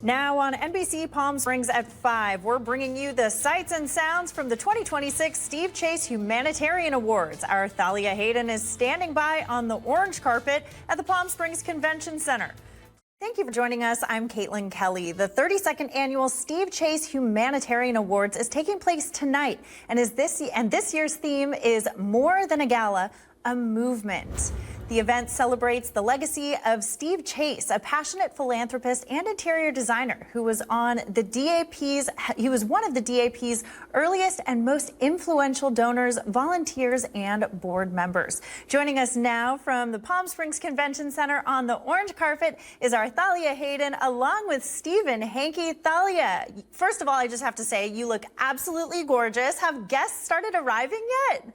Now on NBC Palm Springs at 5, we're bringing you the sights and sounds from the 2026 Steve Chase Humanitarian Awards. Our Thalia Hayden is standing by on the orange carpet at the Palm Springs Convention Center. Thank you for joining us. I'm Caitlin Kelly. The 32nd annual Steve Chase Humanitarian Awards is taking place tonight, and this year's theme is More Than a Gala, a Movement. The event celebrates the legacy of Steve Chase, a passionate philanthropist and interior designer who was one of the DAP's earliest and most influential donors, volunteers, and board members. Joining us now from the Palm Springs Convention Center on the orange carpet is our Thalia Hayden, along with Steven Henke. Thalia, first of all, I just have to say, you look absolutely gorgeous. Have guests started arriving yet?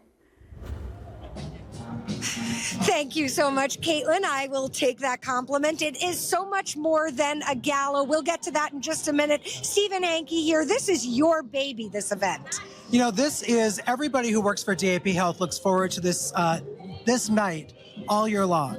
Thank you so much, Caitlin. I will take that compliment. It is so much more than a gala. We'll get to that in just a minute. Steven Henke here. This is your baby, this event. You know, this is everybody who works for DAP Health looks forward to this night all year long.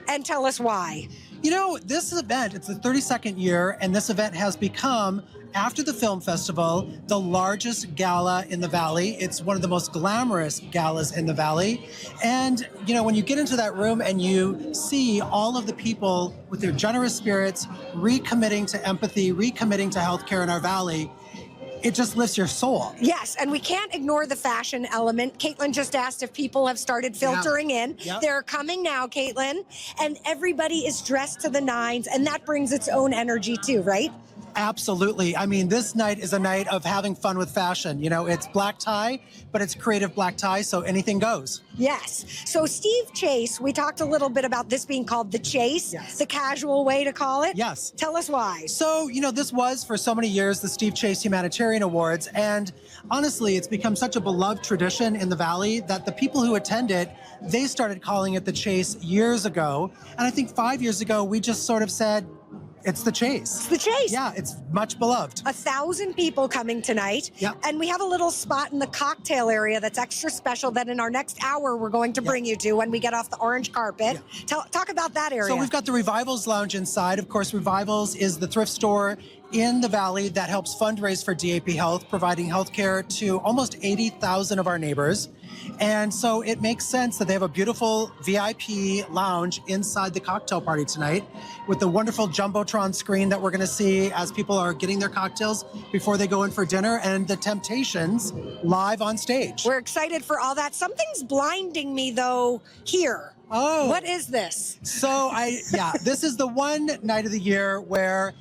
And tell us why. You know, this event, it's the 32nd year, and this event has become, after the film festival, the largest gala in the Valley. It's one of the most glamorous galas in the Valley. And, you know, when you get into that room and you see all of the people with their generous spirits recommitting to empathy, recommitting to healthcare in our Valley, it just lifts your soul. Yes, and we can't ignore the fashion element. Caitlin just asked if people have started filtering in. Yep. They're coming now, Caitlin, and everybody is dressed to the nines, and that brings its own energy too, right? Absolutely. I mean, this night is a night of having fun with fashion. You know, it's black tie, but it's creative black tie, so anything goes. Yes. So Steve Chase, we talked a little bit about this being called the Chase, yes, the casual way to call it. Yes. Tell us why. So, you know, this was for so many years the Steve Chase Humanitarian Awards, and honestly, it's become such a beloved tradition in the Valley that the people who attend it, they started calling it the Chase years ago. And I think 5 years ago, we just sort of said, it's the Chase. It's the Chase. Yeah, it's much beloved. 1,000 people coming tonight. Yep. And we have a little spot in the cocktail area that's extra special that in our next hour we're going to bring you to when we get off the orange carpet. Talk about that area. So we've got the Revivals Lounge inside. Of course, Revivals is the thrift store in the Valley that helps fundraise for DAP Health, providing health care to almost 80,000 of our neighbors. And so it makes sense that they have a beautiful VIP lounge inside the cocktail party tonight with the wonderful Jumbotron screen that we're going to see as people are getting their cocktails before they go in for dinner, and the Temptations live on stage. We're excited for all that. Something's blinding me, though, here. Oh. What is this? So this is the one night of the year where,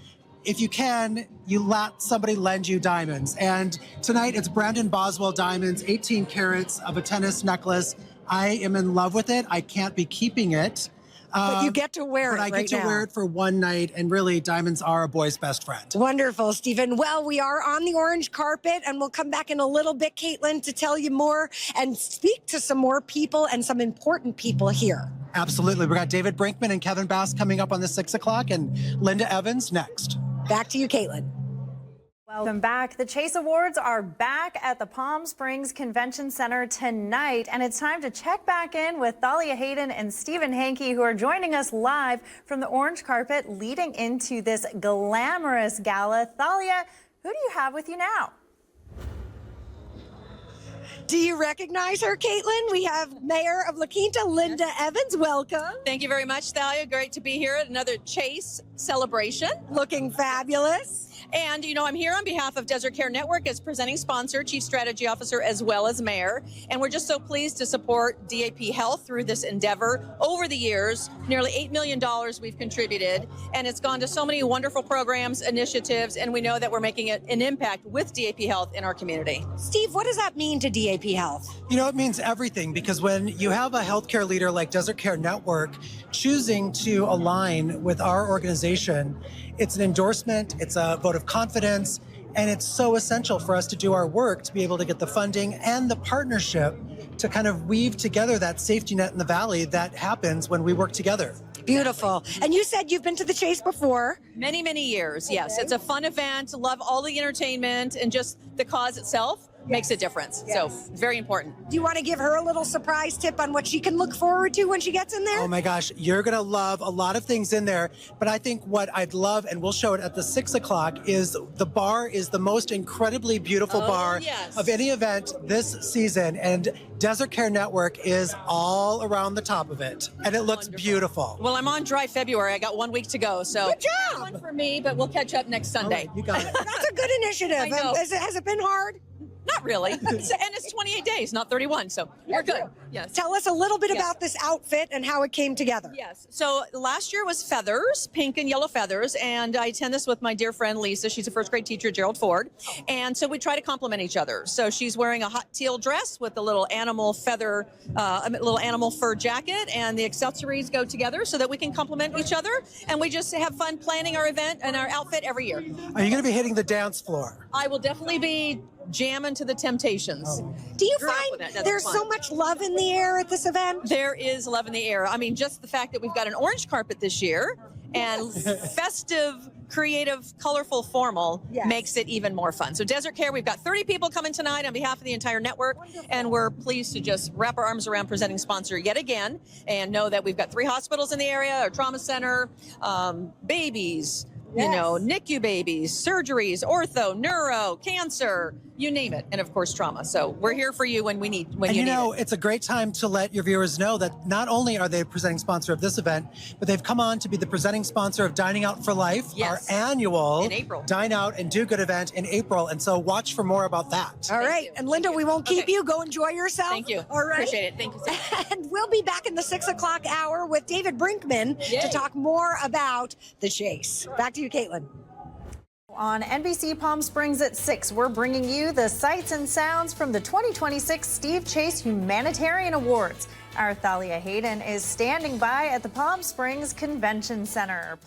if you can, you let somebody lend you diamonds. And tonight it's Brandon Boswell diamonds, 18 carats of a tennis necklace. I am in love with it. I can't be keeping it. But you get to wear it right now. But I get to wear it for one night, and really, diamonds are a boy's best friend. Wonderful, Stephen. Well, we are on the orange carpet, and we'll come back in a little bit, Caitlin, to tell you more and speak to some more people and some important people here. Absolutely. We've got David Brinkman and Kevin Bass coming up on the 6 o'clock, and Linda Evans next. Back to you, Caitlin. Welcome back. The Chase Awards are back at the Palm Springs Convention Center tonight, and it's time to check back in with Thalia Hayden and Steven Henke, who are joining us live from the orange carpet leading into this glamorous gala. Thalia, who do you have with you now? Do you recognize her, Caitlin? We have Mayor of La Quinta, Linda Evans. Welcome. Thank you very much, Thalia. Great to be here at another Chase celebration. Looking fabulous. And, you know, I'm here on behalf of Desert Care Network as presenting sponsor, Chief Strategy Officer, as well as Mayor. And we're just so pleased to support DAP Health through this endeavor. Over the years, nearly $8 million we've contributed, and it's gone to so many wonderful programs, initiatives, and we know that we're making an impact with DAP Health in our community. Steve, what does that mean to DAP Health? You know, it means everything, because when you have a healthcare leader like Desert Care Network choosing to align with our organization, it's an endorsement, it's a vote of confidence, and it's so essential for us to do our work to be able to get the funding and the partnership to kind of weave together that safety net in the Valley that happens when we work together. Beautiful. And you said you've been to the Chase before. Many, many years, yes. It's a fun event, love all the entertainment and just the cause itself. makes a difference. Yes. So very important. Do you want to give her a little surprise tip on what she can look forward to when she gets in there? Oh my gosh, you're gonna love a lot of things in there. But I think what I'd love, and we'll show it at the 6 o'clock, is the bar is the most incredibly beautiful bar yes. of any event this season. And Desert Care Network is all around the top of it. And it looks beautiful. Well, I'm on dry February. I got 1 week to go. So Good job. one for me, but we'll catch up next Sunday. All right, you got it. That's a good initiative. I know. Has it been hard? Not really. And it's 28 days, not 31. So we're good. Yes. Tell us a little bit Yes. about this outfit and how it came together. Yes. So last year was feathers, pink and yellow feathers. And I attend this with my dear friend Lisa. She's a first grade teacher at Gerald Ford. And so we try to complement each other. So she's wearing a hot teal dress with a little animal feather, a little animal fur jacket. And the accessories go together so that we can complement each other. And we just have fun planning our event and our outfit every year. Are you gonna be hitting the dance floor? I will definitely be jamming to the Temptations. Do you Grew up find with it. That's there's fun. so much love in the air at this event? There is love in the air. I mean, just the fact that we've got an orange carpet this year and festive, creative, colorful, formal Yes. makes it even more fun. So Desert Care, we've got 30 people coming tonight on behalf of the entire network, and we're pleased to just wrap our arms around presenting sponsor yet again and know that we've got 3 hospitals in the area, a trauma center, babies, you know, NICU babies, surgeries, ortho, neuro, cancer, you name it, and of course trauma. So we're here for you when we need when And you you need know, it. it's a great time to let your viewers know that not only are they a presenting sponsor of this event, but they've come on to be the presenting sponsor of Dining Out for Life, Yes. our annual In April. Dine Out and Do Good event in April. And so watch for more about that. All right. you. And Linda, we won't keep Okay. you. Go enjoy yourself. Thank you. All right. Appreciate it. Thank you so much. And we'll be back in the 6 o'clock hour with David Brinkman Yay. to talk more about the chase. Back to you, Caitlin. On NBC Palm Springs at 6, we're bringing you the sights and sounds from the 2026 Steve Chase Humanitarian Awards. Our Thalia Hayden is standing by at the Palm Springs Convention Center.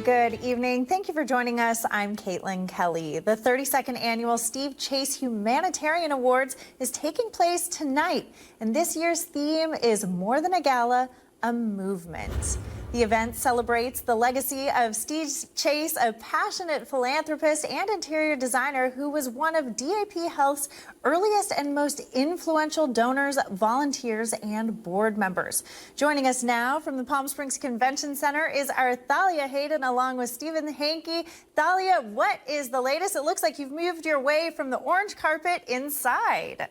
Good evening. Thank you for joining us. I'm Caitlin Kelly. The 32nd Annual Steve Chase Humanitarian Awards is taking place tonight, and this year's theme is More Than a Gala, a Movement. The event celebrates the legacy of Steve Chase, a passionate philanthropist and interior designer who was one of DAP Health's earliest and most influential donors, volunteers, and board members. Joining us now from the Palm Springs Convention Center is our Thalia Hayden along with Steven Henke. Thalia, what is the latest? It looks like you've moved your way from the orange carpet inside.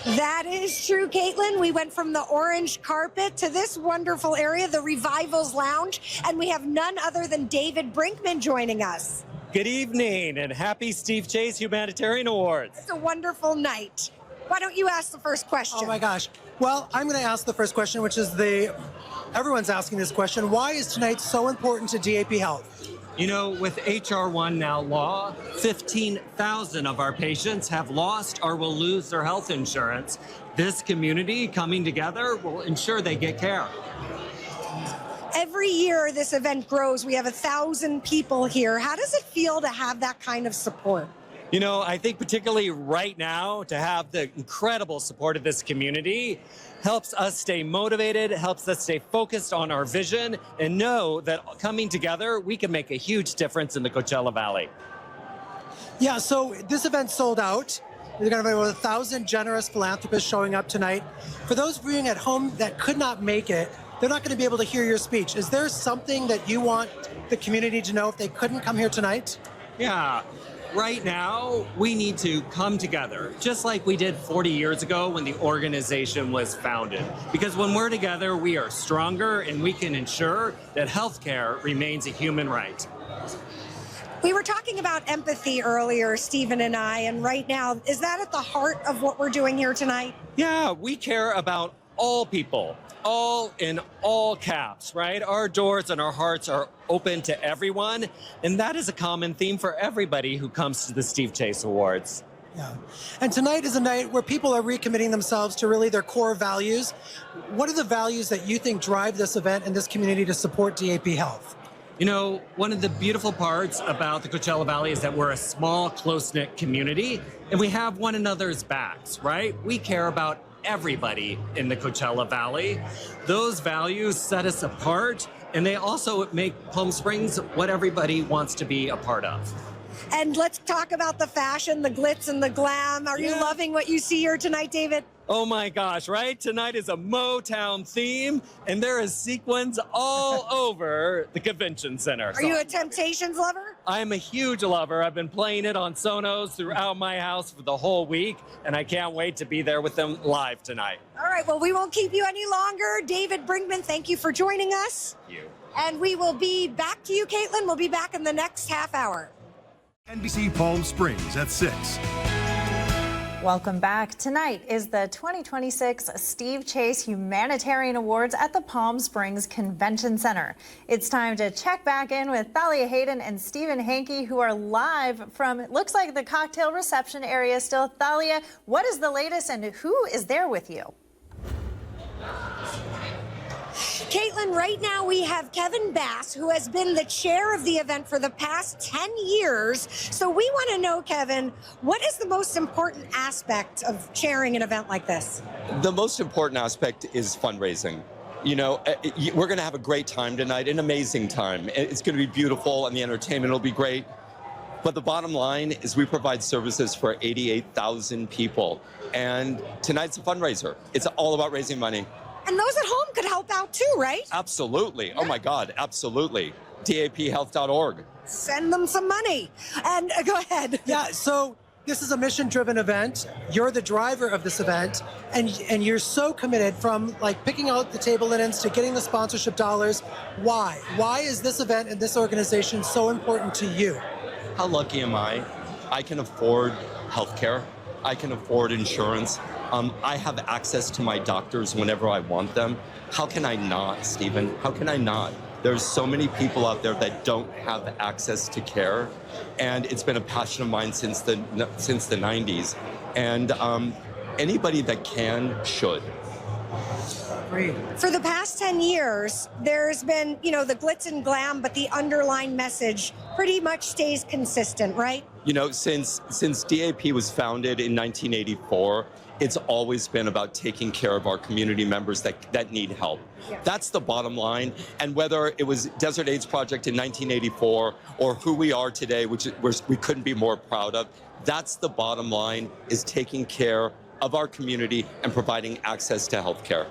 That is true, Caitlin. We went from the orange carpet to this wonderful area, the Revivals Lounge, and we have none other than David Brinkman joining us. Good evening and happy Steve Chase Humanitarian Awards. It's a wonderful night. Why don't you ask the first question? Oh my gosh. Well, I'm going to ask the first question, which is everyone's asking this question. Why is tonight so important to DAP Health? You know, with HR 1 now law, 15,000 of our patients have lost or will lose their health insurance. This community coming together will ensure they get care. Every year this event grows. We have 1,000 people here. How does it feel to have that kind of support? You know, I think particularly right now to have the incredible support of this community helps us stay motivated, helps us stay focused on our vision, and know that coming together, we can make a huge difference in the Coachella Valley. Yeah, so this event sold out. We're going to have over 1,000 generous philanthropists showing up tonight. For those viewing at home that could not make it, they're not going to be able to hear your speech. Is there something that you want the community to know if they couldn't come here tonight? Yeah. Right now, we need to come together, just like we did 40 years ago when the organization was founded. Because when we're together, we are stronger and we can ensure that healthcare remains a human right. We were talking about empathy earlier, Stephen and I, and right now, is that at the heart of what we're doing here tonight? Yeah, we care about all people, all in all caps, right? Our doors and our hearts are open to everyone, and that is a common theme for everybody who comes to the Steve Chase Awards. Yeah. And tonight is a night where people are recommitting themselves to really their core values. What are the values that you think drive this event and this community to support DAP Health? You know, one of the beautiful parts about the Coachella Valley is that we're a small, close-knit community, and we have one another's backs, right? We care about everybody in the Coachella Valley. Those values set us apart, and they also make Palm Springs what everybody wants to be a part of. And let's talk about the fashion, the glitz and the glam. Are you loving what you see here tonight, David? Oh my gosh, right? Tonight is a Motown theme, and there is sequins all over the convention center. Are you a Temptations lover? I'm a huge lover. I've been playing it on Sonos throughout my house for the whole week, and I can't wait to be there with them live tonight. All right, well, we won't keep you any longer. David Brinkman, thank you for joining us. Thank you. And we will be back to you, Caitlin. We'll be back in the next half hour. NBC Palm Springs at 6. Welcome back. Tonight is the 2026 Steve Chase Humanitarian Awards at the Palm Springs Convention Center. It's time to check back in with Thalia Hayden and Steven Henke, who are live from, it looks like, the cocktail reception area still. Thalia, what is the latest and who is there with you? Caitlin, right now we have Kevin Bass, who has been the chair of the event for the past 10 years. So we want to know, Kevin, what is the most important aspect of chairing an event like this? The most important aspect is fundraising. You know, we're going to have a great time tonight, an amazing time. It's going to be beautiful and the entertainment will be great. But the bottom line is we provide services for 88,000 people. And tonight's a fundraiser. It's all about raising money. And those at home could help out too, right? Absolutely. Yeah. Oh my God, absolutely. DAPhealth.org. Send them some money. And go ahead. Yeah, so this is a mission-driven event. You're the driver of this event, and you're so committed, from like picking out the table linens to getting the sponsorship dollars. Why? Why is this event and this organization so important to you? How lucky am I? I can afford healthcare. I can afford insurance. I have access to my doctors whenever I want them. How can I not, Stephen? How can I not? There's so many people out there that don't have access to care, and it's been a passion of mine since the 90s. And anybody that can should. For the past 10 years, there's been, the glitz and glam, but the underlying message pretty much stays consistent, right? You know, since DAP was founded in 1984, it's always been about taking care of our community members that need help. Yeah. That's the bottom line. And whether it was Desert AIDS Project in 1984 or who we are today, which we couldn't be more proud of, that's the bottom line, is taking care of our community and providing access to health care.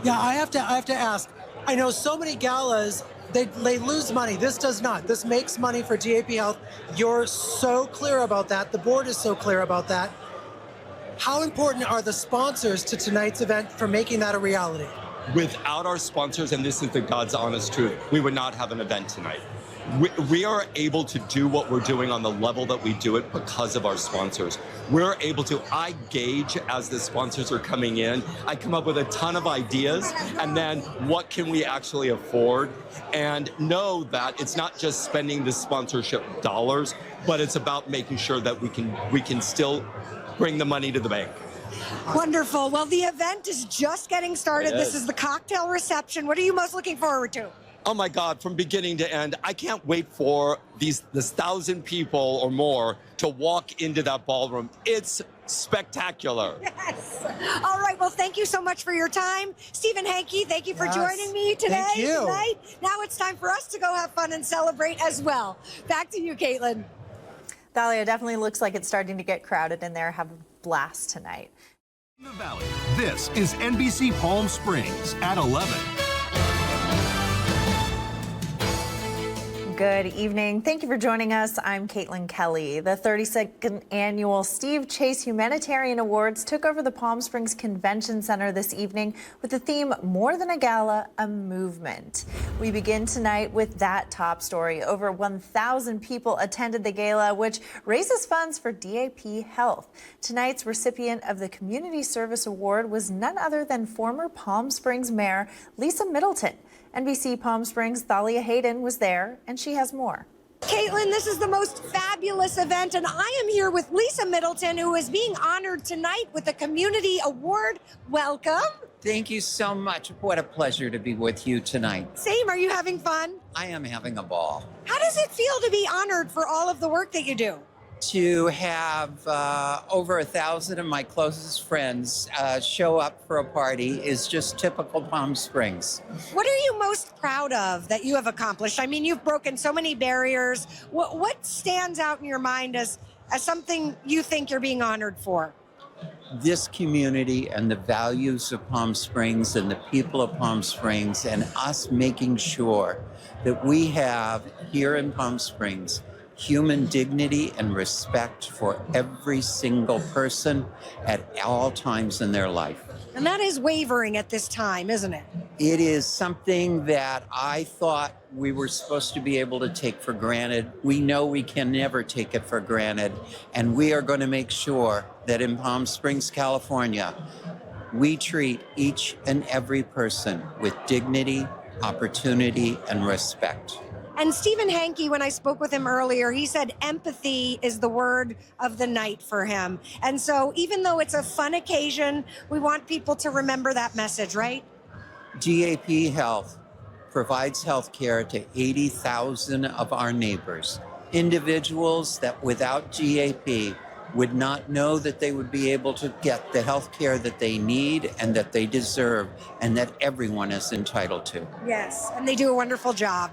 Yeah, I have to ask, I know so many galas, they lose money. This does not. This makes money for DAP Health. You're so clear about that. The board is so clear about that. How important are the sponsors to tonight's event for making that a reality? Without our sponsors, and this is the God's honest truth, we would not have an event tonight. We are able to do what we're doing on the level that we do it because of our sponsors. We're able to, I gauge as the sponsors are coming in, I come up with a ton of ideas, and then what can we actually afford? And know that it's not just spending the sponsorship dollars, but it's about making sure that we can still bring the money to the bank. Wonderful. Well, the event is just getting started. This is the cocktail reception. What are you most looking forward to? Oh my God, from beginning to end, I can't wait for this 1,000 people or more to walk into that ballroom. It's spectacular. Yes. All right. Well, thank you so much for your time. Steven Henke, thank you for joining me today. Thank you. Tonight. Now it's time for us to go have fun and celebrate as well. Back to you, Caitlin. Thalia, definitely looks like it's starting to get crowded in there. Have a blast tonight. The Valley. This is NBC Palm Springs at 11. Good evening. Thank you for joining us. I'm Caitlin Kelly. The 32nd annual Steve Chase Humanitarian Awards took over the Palm Springs Convention Center this evening with the theme More Than a Gala, a Movement. We begin tonight with that top story. Over 1,000 people attended the gala, which raises funds for DAP Health. Tonight's recipient of the Community Service Award was none other than former Palm Springs Mayor Lisa Middleton. NBC Palm Springs' Thalia Hayden was there, and she has more. Caitlin, this is the most fabulous event, and I am here with Lisa Middleton, who is being honored tonight with the Community Award. Welcome. Thank you so much. What a pleasure to be with you tonight. Same. Are you having fun? I am having a ball. How does it feel to be honored for all of the work that you do? To have over 1,000 of my closest friends show up for a party is just typical Palm Springs. What are you most proud of that you have accomplished? I mean, you've broken so many barriers. What stands out in your mind as something you think you're being honored for? This community and the values of Palm Springs and the people of Palm Springs, and us making sure that we have here in Palm Springs human dignity and respect for every single person at all times in their life. And that is wavering at this time, isn't it? It is something that I thought we were supposed to be able to take for granted. We know we can never take it for granted, and we are going to make sure that in Palm Springs, California, we treat each and every person with dignity, opportunity, and respect. And Steven Henke, when I spoke with him earlier, he said empathy is the word of the night for him. And so even though it's a fun occasion, we want people to remember that message, right? DAP Health provides health care to 80,000 of our neighbors, individuals that without DAP would not know that they would be able to get the health care that they need and that they deserve and that everyone is entitled to. Yes, and they do a wonderful job.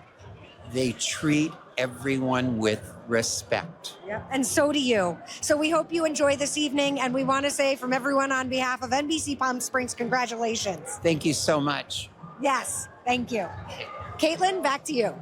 They treat everyone with respect. Yeah. And so do you. So we hope you enjoy this evening, and we want to say from everyone on behalf of NBC Palm Springs, congratulations. Thank you so much. Yes, thank you. Caitlin, back to you.